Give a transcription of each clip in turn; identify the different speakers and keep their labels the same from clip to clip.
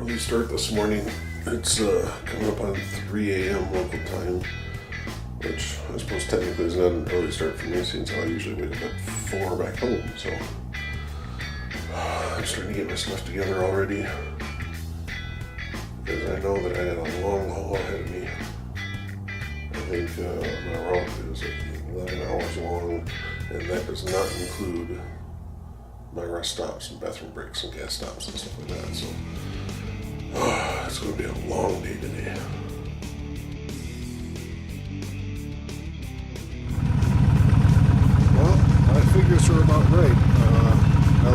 Speaker 1: Early start this morning. It's coming up on 3 a.m. local time, which I suppose technically is not an early start for me since I usually wake up at 4 back home. So I'm starting to get my stuff together already because I know that I had a long haul ahead of me. I think my route is like 9 hours long, and that does not include my rest stops and bathroom breaks and gas stops and stuff like that. So it's going to be a long day today.
Speaker 2: Well, my figures are about right. I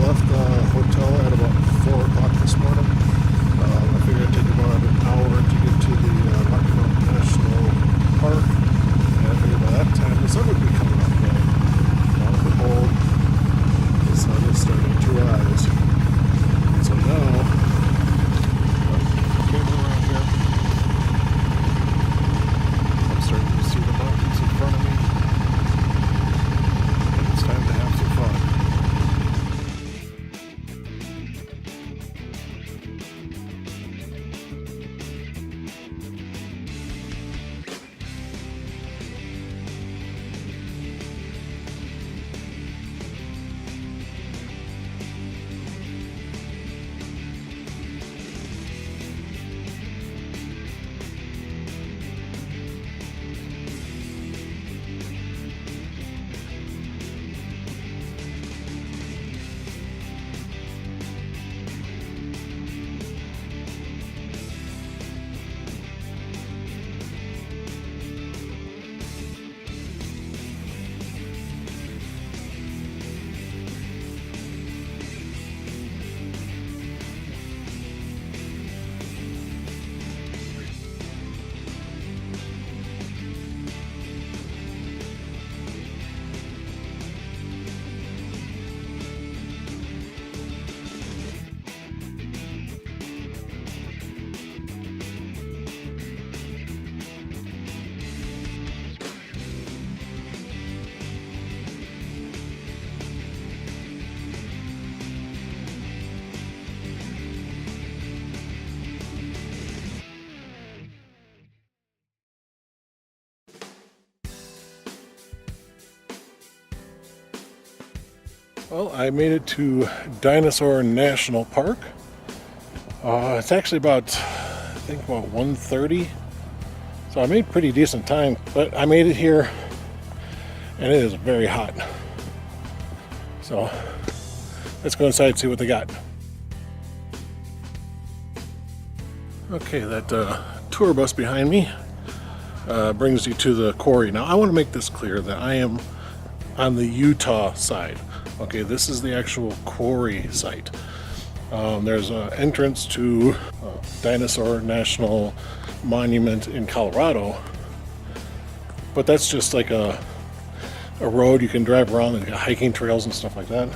Speaker 2: left the hotel at about 4 o'clock this morning. I figured it'd take about an hour to get to the Rocky Mountain National Park. And I figured by that time the sun would be coming up. Lo and behold, the sun is starting to rise. So now, came around here, I'm starting to see the mountains in front of me. And it's time to have some fun. Well, I made it to Dinosaur National Park. It's actually about 1:30. So I made pretty decent time, but I made it here and it is very hot. So let's go inside and see what they got. Okay, that tour bus behind me brings you to the quarry. Now I want to make this clear that I am on the Utah side. Okay, this is the actual quarry site. There's an entrance to Dinosaur National Monument in Colorado, but that's just like a road you can drive around and hiking trails and stuff like that.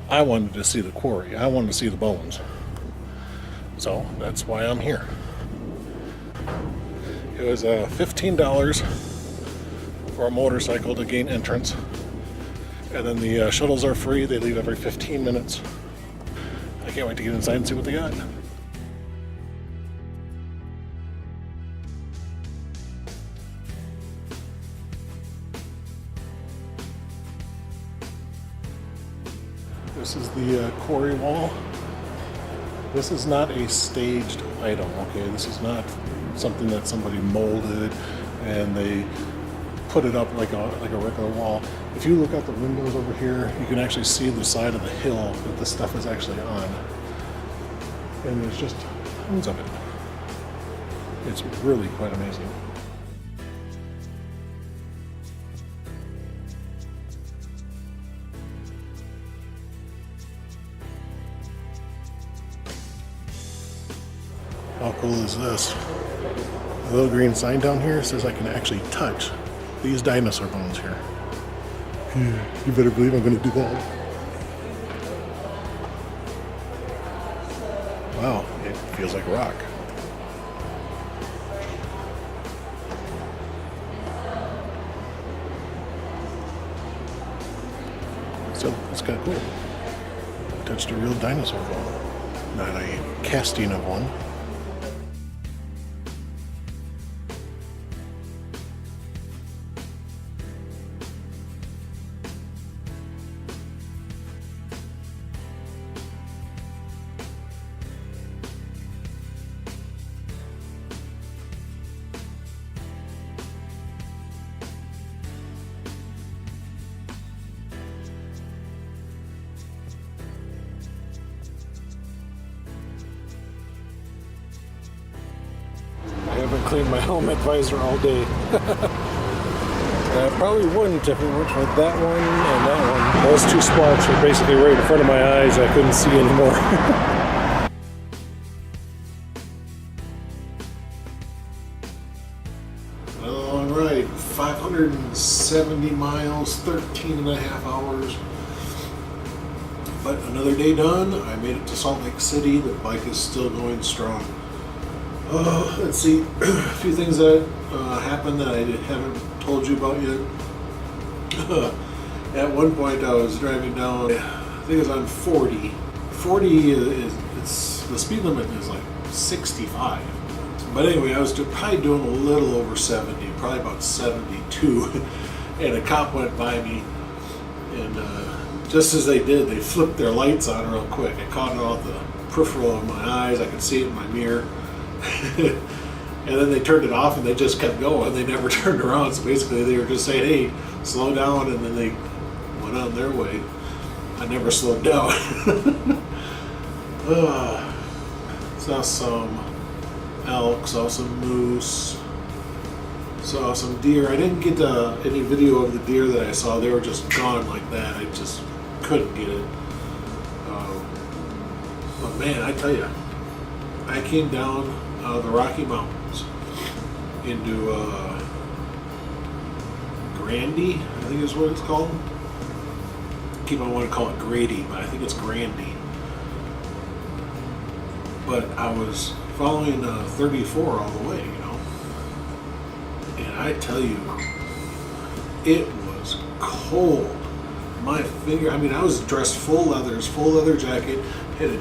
Speaker 2: I wanted to see the quarry. I wanted to see the bones. So that's why I'm here. It was $15 for a motorcycle to gain entrance. And then the shuttles are free. They leave every 15 minutes. I can't wait to get inside and see what they got. This is the quarry wall. This is not a staged item, okay? This is not something that somebody molded and they put it up like a regular wall. If you look out the windows over here, you can actually see the side of the hill that this stuff is actually on. And there's just tons of it. It's really quite amazing. How cool is this? The little green sign down here says I can actually touch these dinosaur bones here. You better believe I'm going to do that. Wow, it feels like rock. So it's kind of cool. I touched a real dinosaur bone. not a casting of one. I haven't cleaned my helmet visor all day. I probably wouldn't if it weren't for that one and that one. Those two spots were basically right in front of my eyes. I couldn't see anymore. All right, 570 miles, 13 and a half hours. But another day done. I made it to Salt Lake City. The bike is still going strong. Let's see, a few things that happened that I haven't told you about yet. At one point I was driving down, I think it was on 40. 40 it's the speed limit is like 65. But anyway, I was probably doing a little over 70, probably about 72. And a cop went by me, and just as they did, they flipped their lights on real quick. I caught it off the peripheral of my eyes. I could see it in my mirror. And then they turned it off and they just kept going. They never turned around. So basically they were just saying, hey, slow down, and then they went on their way. I never slowed down. Saw some elk, saw some moose, saw some deer. I didn't get any video of the deer that I saw. They were just gone like that. I just couldn't get it. But man, I tell you, I came down out of the Rocky Mountains into Grandy, I think is what it's called. I keep on wanting to call it Grady, but I think it's Grandy. But I was following 34 all the way, you know. And I tell you, it was cold. My finger, I mean, I was dressed full leathers, full leather jacket, had a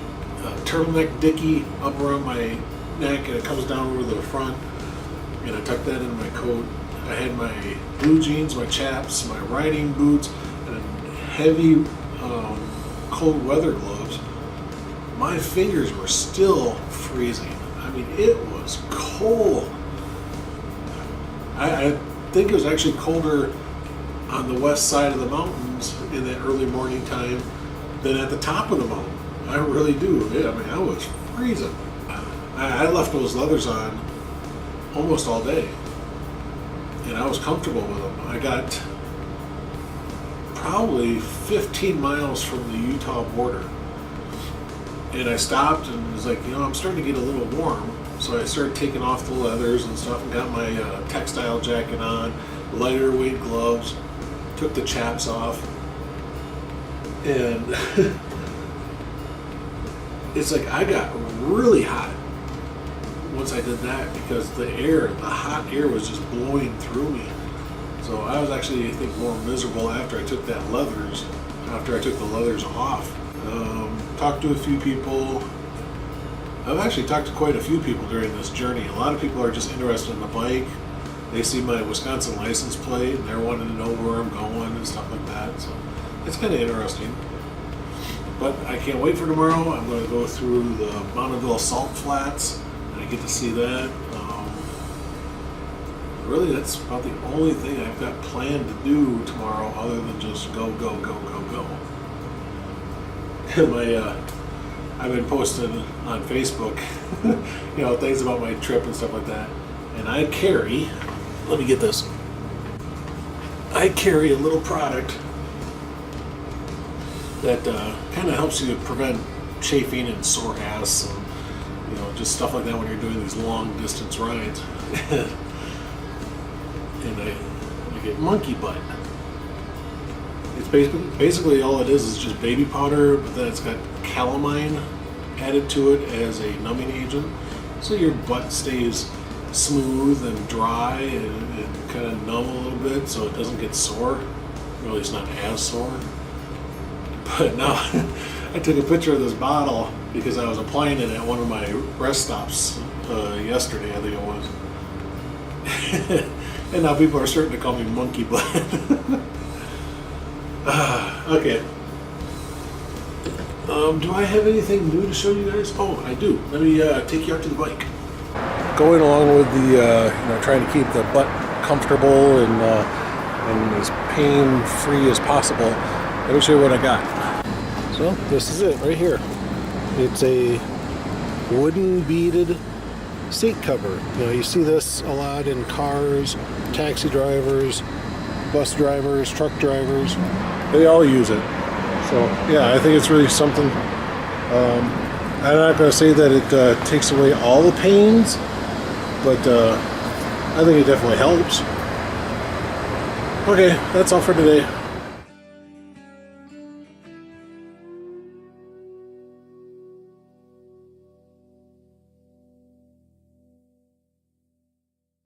Speaker 2: turtleneck dickie up around my neck, and it comes down over the front, and I tucked that in my coat. I had my blue jeans, my chaps, my riding boots, and heavy cold weather gloves. My fingers were still freezing. I mean, it was cold. I think it was actually colder on the west side of the mountains in that early morning time than at the top of the mountain. I really do. Yeah, I mean, I was freezing. I left those leathers on almost all day, and I was comfortable with them. I got probably 15 miles from the Utah border, and I stopped and was like, you know, I'm starting to get a little warm, so I started taking off the leathers and stuff and got my textile jacket on, lighter weight gloves, took the chaps off, and it's like I got really hot once I did that, because the hot air was just blowing through me. So I was actually, I think, more miserable after I took the leathers off. Talked to a few people. I've actually talked to quite a few people during this journey. A lot of people are just interested in the bike. They see my Wisconsin license plate and they're wanting to know where I'm going and stuff like that. So it's kind of interesting. But I can't wait for tomorrow. I'm going to go through the Bonneville Salt Flats, and I get to see that. Really, that's about the only thing I've got planned to do tomorrow, other than just go. I've been posting on Facebook, you know, things about my trip and stuff like that. And I carry, let me get this. I carry a little product that kind of helps you prevent chafing and sore ass, and, you know, just stuff like that when you're doing these long distance rides. And I get monkey butt. It's basically all it is just baby powder, but then it's got calamine added to it as a numbing agent, so your butt stays smooth and dry and kind of numb a little bit, so it doesn't get sore. Or at least not as sore. But now I took a picture of this bottle because I was applying it at one of my rest stops yesterday, I think it was. And now people are starting to call me monkey butt. Okay. Do I have anything new to show you guys? Oh, I do. Let me take you out to the bike. Going along with the, trying to keep the butt comfortable and as pain-free as possible. Let me show you what I got. So this is it right here. It's a wooden beaded seat cover. You see this a lot in cars, taxi drivers, bus drivers, truck drivers. They all use it. So yeah, I think it's really something. I'm not going to say that it takes away all the pains, but I think it definitely helps. Okay, that's all for today.